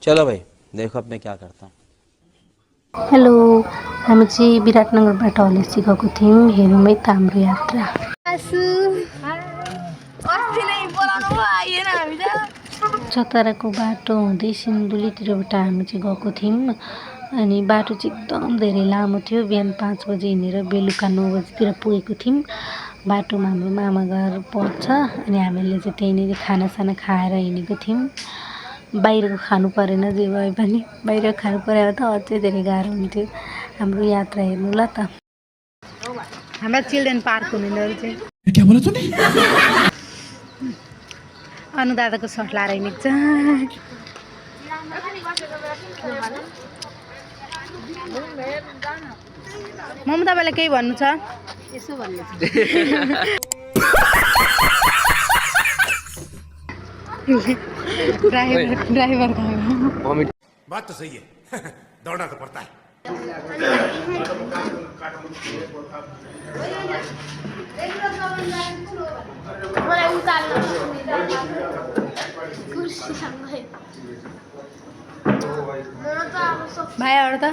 चलो भाई देखो अब मैं क्या करता हूँ। हेलो, हामी चाहिँ विराटनगरबाट हलेसी गएको थियौँ। हेरौँ है त हाम्रो यात्रा। चतराको बाटो हुँदै सिन्धुलीतिरबाट हामी चाहिँ गएको थियौँ। अनि बाटो चाहिँ एकदम धेरै लामो थियो। बिहान 5 बजे हिँडेर बेलुका 9 बजीतिर पुगेको थियौँ। बाटोमा हाम्रो मामा घर पर्छ अनि हामीले चाहिँ त्यहीँनिर खानासाना खाएर हिँडेको थियौँ। बाहिरको खानु परेन जे भए पनि, बाहिर खानु परेर त अझै धेरै गाह्रो हुन्थ्यो। हाम्रो यात्रा हेर्नु ल त। हाम्रो चिल्ड्रेन पार्क हुनेहरू चाहिँ क्या बोला तूने? अनु दादाको सर्ट लाएर हिँड्छ। मम तपाईँलाई केही भन्नु छ? यसो भन्नु छ। ड्राइभर बात तो सही है दौड़ना तो पड़ता है। भाइहरू त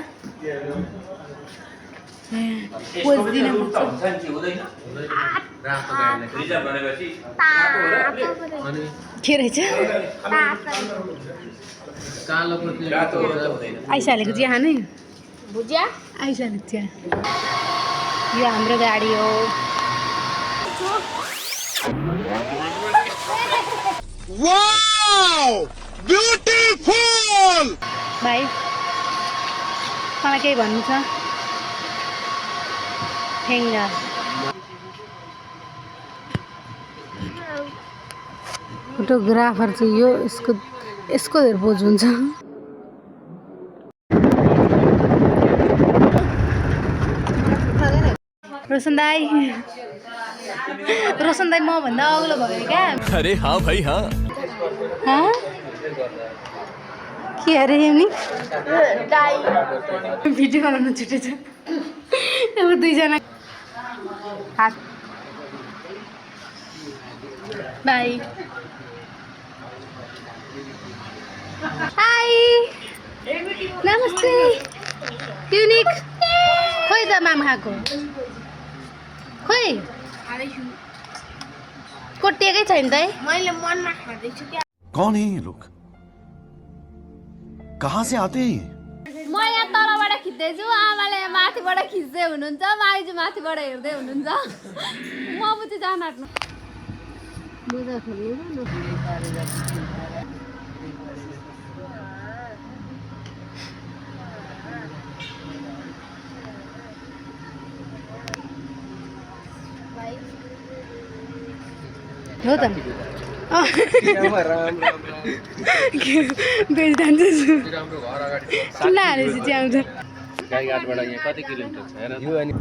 के रहेछ आइसालेको चिया खाने भुजिया आइसालेको चिया। यो हाम्रो गाडी हो। Wow beautiful. भाइ मलाई केही भन्नु छ? ठेङ्गा फोटोग्राफर चाहिँ यो यसको धेरै पोज हुन्छ। रोशन दाई म भन्दा अग्लो भयो क्या? अरे हाँ भाई हाँ। के अरे नि भिडियो बनाउनु छुटेछ। अब दुईजना हात बाई। हाई नमस्ते युनिक। खोइ त मामा खाएको खोइ कोटिएकै छैन त है। मैले मनमा खाँदैछु क्या। कौन है ये लोग? कहाँ से आते हैं? म यहाँ तलबाट खिच्दैछु, आमाले माथिबाट खिच्दै हुनुहुन्छ, माइजू माथिबाट हेर्दै हुनुहुन्छ। म बुझी जान आँट्नु। हो त बेच जान्छु सुन्ना हालेपछि चाहिँ आउँछ। गाईघाटबाट यहाँ कति किलोमिटर छ हेर यो अनि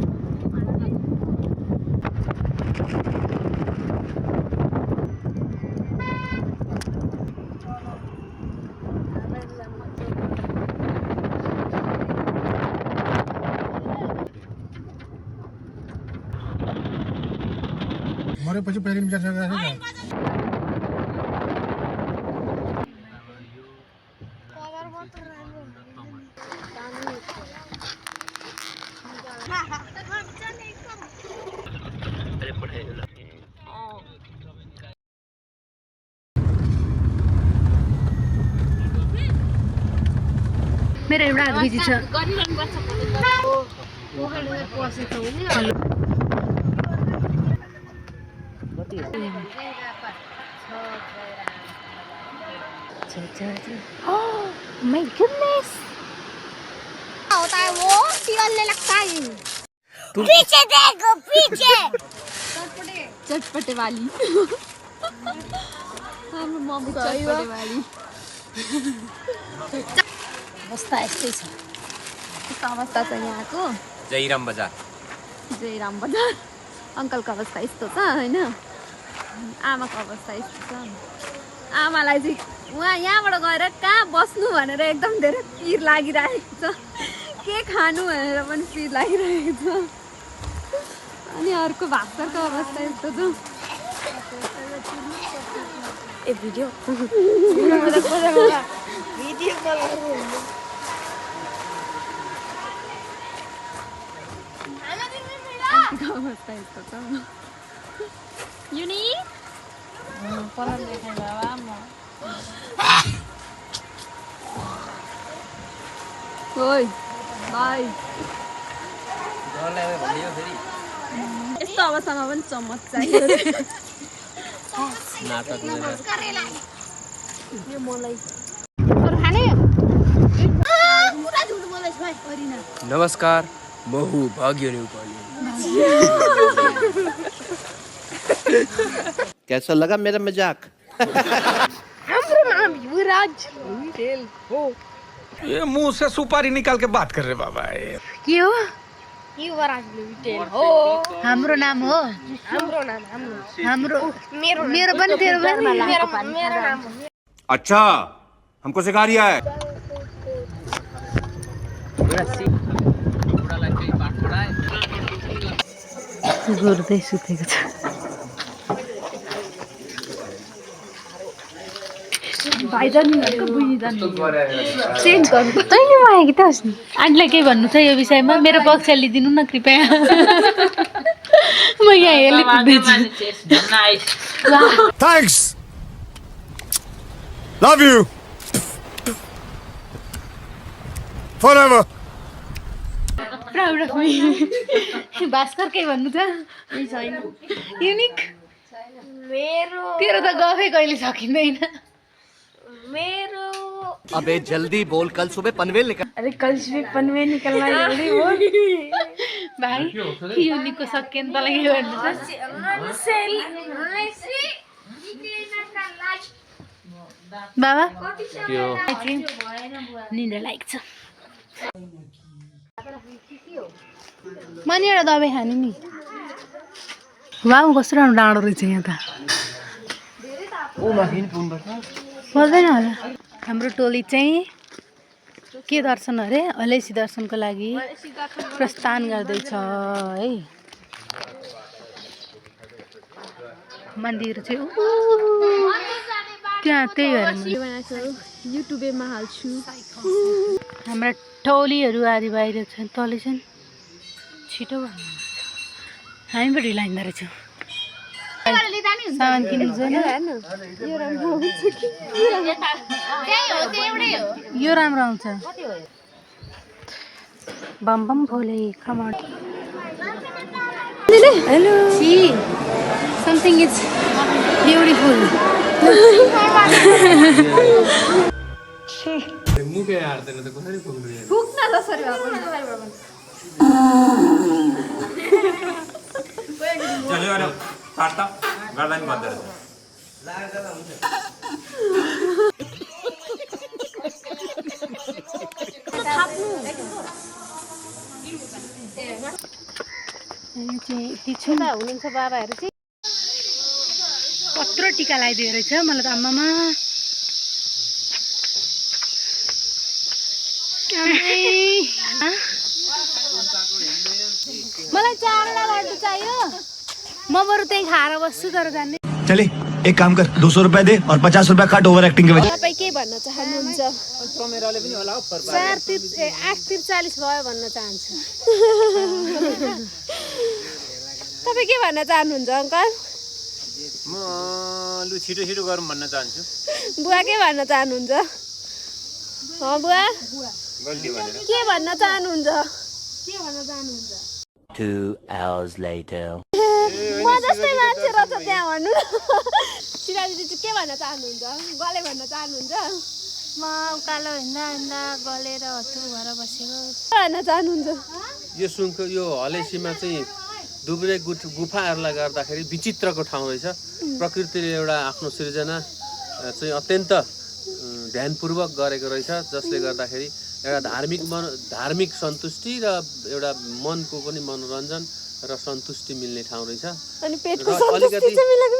मरेपछि पहिले विचार गरिरहेको छ। मेरो एउटा हात बिजी छ। My goodness! होता है वो पिघलने लगता है। पीछे देखो पीछे। चटपटे वाली। हाम्रो मम्मी चटपटे वाली। अवस्था यस्तै छ। कस्तो अवस्था छ यहाँको? जयराम बजार जयराम बजार। अङ्कलको अवस्था यस्तो छ होइन? आमाको अवस्था यस्तो छ। आमालाई चाहिँ उहाँ यहाँबाट गएर कहाँ बस्नु भनेर एकदम धेरै पिर लागिरहेको छ। के खानु भनेर पनि पिर लागिरहेको छ। अनि अर्को भास्करको अवस्था यस्तो छ। ए भिडियो बस्तीको अवस्था यस्तो छ युनि ओइ भाइ यस्तो अवस्थामा पनि चमक चाहियो नमस्कार म हुँ भाग्य नेपाली। कैसा लगा मेरा मजाक? हाम्रो नाम युवराज विटेल हो। ये मुंह से सुपारी निकाल के बात कर रहे बाबा। के हो? युवराज विटेल हो। हाम्रो नाम हो। हाम्रो नाम हाम्रो मेरो पनि तेरो पनि मेरो नाम हो। अच्छा हमको सिखा रिया है। गर्दै सुतेको छ चेन्ज गर्नु तैँले मागेको त होस् नि आन्टीलाई केही भन्नु छ यो विषयमा मेरो पक्ष लिइदिनु न कृपया म यहाँ हेर्दै कुद्दैछु thanks love you forever. Proud of me Bhaskar केही भन्नु छ युनिक मेरो तेरो त गफै कहिले सकिँदैन मेरो अबे जल्दी बोल, कल सुबह पनवेल निकल। अरे कल सुबह पनवेल निकलना जल्दी बोल भाइ युनिकको सकिएन तँलाई के भन्नु छ बाबा निन्द्रा लागेको छ मैले एउटा दबाई खाने नि वाउ कस्तो राम्रो डाँडो रहेछ यहाँ त पर्दैन होला हाम्रो टोली चाहिँ के दर्शन अरे अलैसी दर्शनको लागि प्रस्थान गर्दैछ है मन्दिर चाहिँ त्यहाँ त्यही भएर युट्युबमा हाल्छु हाम्रा टोलीहरू आदि बाहिर छन् तलै छन् छिटो भन्नु हामी पनि ढिलाइँदो रहेछौँ सामान किन्नु छैन यो राम्रो आउँछ बम बम भोले खमट hello see something is beautiful पुग्न जसरी भए चल्यो काट्दा गर्दा नि बन्द रहेछ। हुनुहुन्छ बाबाहरू चाहिँ कत्रो टिका लगाइदियो रहेछ मलाई त आम्मामा मलाई चारवटा लड्डु चाहियो म बरु त्यही खाएर बस्छु तर जान्ने चले एक काम कर 200 रुपए दे और 50 रुपए काट ओवर एक्टिंग के वजह। तपाईँ के भन्न चाहनुहुन्छ 8 तिर 40 भयो भन्न चाहन्छु तपाईँ के भन्न चाहनुहुन्छ अङ्कल? म लु छिटो छिटो गरौँ भन्न चाहन्छु। बुवा के भन्न चाहनुहुन्छ? बुवा के भन्न चाहनुहुन्छ? 2 hours later. म जस्तै मान्छे रहेछ त्यहाँ भन्नु न सिरा दिदी चाहिँ के भन्न चाहनुहुन्छ? गले भन्न चाहनुहुन्छ? म उकालो हिँड्दा हिँड्दा गलेर हत्तु भएर बसेको के भन्न चाहनुहुन्छ? यो सुनको यो हलेसीमा चाहिँ दुब्रे गुफाहरूलाई गर्दाखेरि विचित्रको ठाउँ रहेछ। प्रकृतिले एउटा आफ्नो सृजना चाहिँ अत्यन्त ध्यानपूर्वक गरेको रहेछ जसले गर्दाखेरि एउटा धार्मिक सन्तुष्टि र एउटा मनको पनि मनोरञ्जन र सन्तुष्टि मिल्ने ठाउँ रहेछ। अनि पेटको सन्तुष्टि चाहिँ मिल्दैन।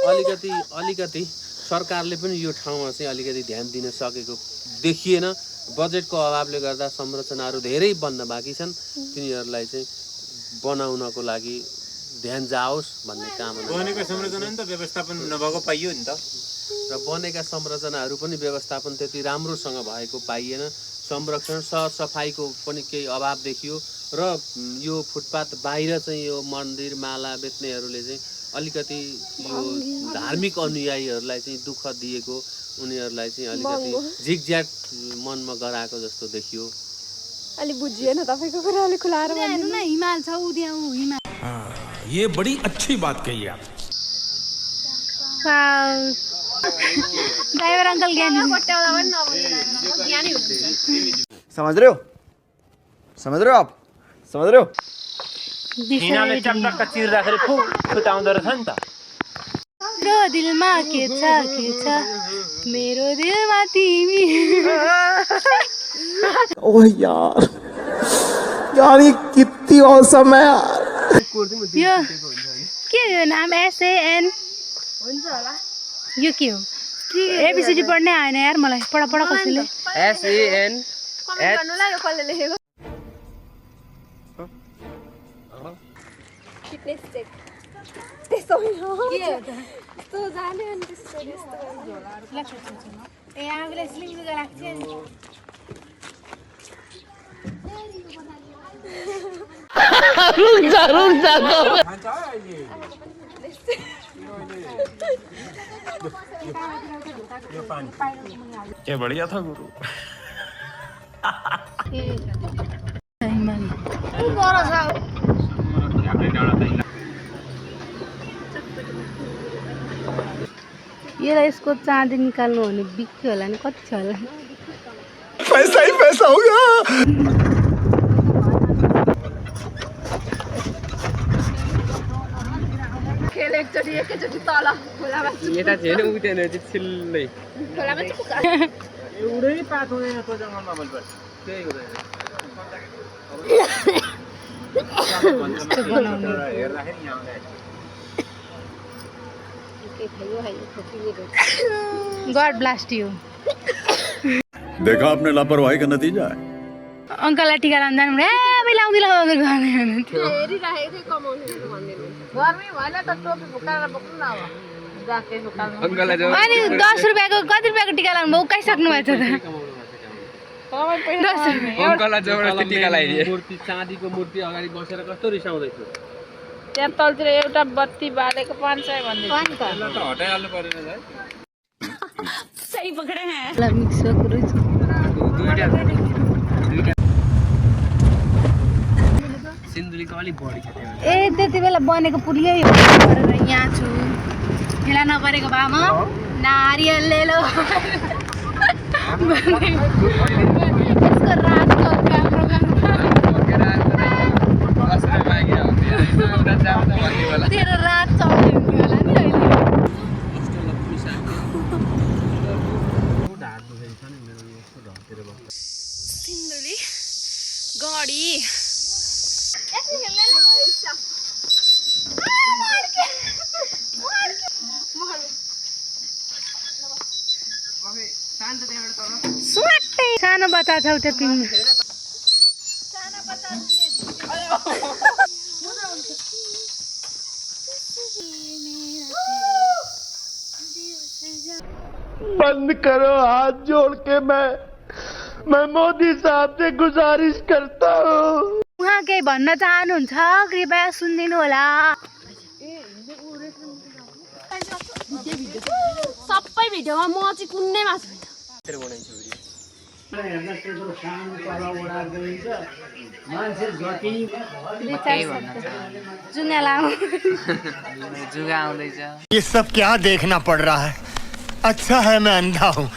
अलिकति सरकारले पनि यो ठाउँमा चाहिँ अलिकति ध्यान दिन सकेको देखिएन। बजेटको अभावले गर्दा संरचनाहरू धेरै बन्न बाँकी छन्। तिनीहरूलाई चाहिँ बनाउनको लागि ध्यान जाओस् भन्ने कामना। बनेको संरचना नि त व्यवस्थापन नभएको पाइयो नि त। र बनेका संरचनाहरू पनि व्यवस्थापन त्यति राम्रोसँग भएको पाइएन। संरक्षण सरसफाइको पनि केही अभाव देखियो र यो फुटपाथ बाहिर चाहिँ यो मन्दिर माला बेच्नेहरूले चाहिँ अलिकति यो धार्मिक अनुयायीहरूलाई चाहिँ दुःख दिएको, उनीहरूलाई चाहिँ अलिकति झिकझ्याक मनमा गराएको जस्तो देखियो। अलि बुझिएन तपाईको कुरा अलि खुलाएर भन्नु न। हिमाल छ उद्याउ हिमाल। ये बड़ी अच्छी बात कही आप। ड्राइभर अंकल ज्ञानी समझ रहे हो आप समझ रहे हो मेरो दिलमा के छ मेरो दिलमा तिमी। ओह यार ये कितनी औसम है यार। यो के हो नाम SAN हुन्छ होला। यो के हो ABCD पढ्नै आएन यार मलाई। पढ कसैले SAN गर्नुला यो कसले लेखेको फिटनेस चेक त्यस्तो होइन के हो त त्यस्तो जाने अनि त्यस्तो ए आफूलाई स्लिम राख्छ नि रुक जा क्या बढ़िया था गुरु। यसलाई यसको चाँदी निकाल्नु भने बिक्यो होला नि कति छ होला। पैसा ही पैसा होगा। खेल एकचोटि तल खोलामा यता छैन उठेन चाहिँ छिल्लै खोलामा चुका एउटै पात हुँदैन त्यो जङ्गलमा मैले त्यही हुँदैन हेर्दाखेरि यहाँ गॉड ब्लास्ट यू। देखा आपने लापरवाही का नतीजा है। अंकललाई टिका लाउनु जानु लाउँदै हेरिराखेको थिएँ कमाउने भन्दिनु गर्मी भएन त टोपी भुकाएर बोक्नु न अब अनि 10 रुपियाँको कति रुपियाँको टिका लाउनु भयो उकाइसक्नु भएको छ मूर्ति चाँदीको मूर्ति अगाडि बसेर कस्तो रिसाउँदैछु। त्यहाँ तलतिर एउटा बत्ती बालेको 500 भन्दै हटाइहाल्नु परेन है। सही पकडे हैं ल मिक्स कुरो सिन्धुलीको अलिक बढी छ त्यो। ए त्यति बेला बनेको पुलियै गरेर यहाँ छु। फेला नपरेको भए म नारियल ले लो यसको रात तेरो रात चल्ने हुन्थ्यो होला नि अहिले। सिन्धुली गढी सानो बच्चा छौ त्यो तिमी। बंद करो हाथ जोड़ के मैं मोदी साहब से गुजारिश करता हूँ। उहाँ केही भन्न चाहनुहुन्छ कृपया सुनिदिनु होला। सबै भिडियोमा म चाहिँ कुन्नैमा छु जुगा लामो जुगा आउँदैछ। ये सब क्या देखना पड़ रहा है। अच्छा है मैं अंधा हूँ।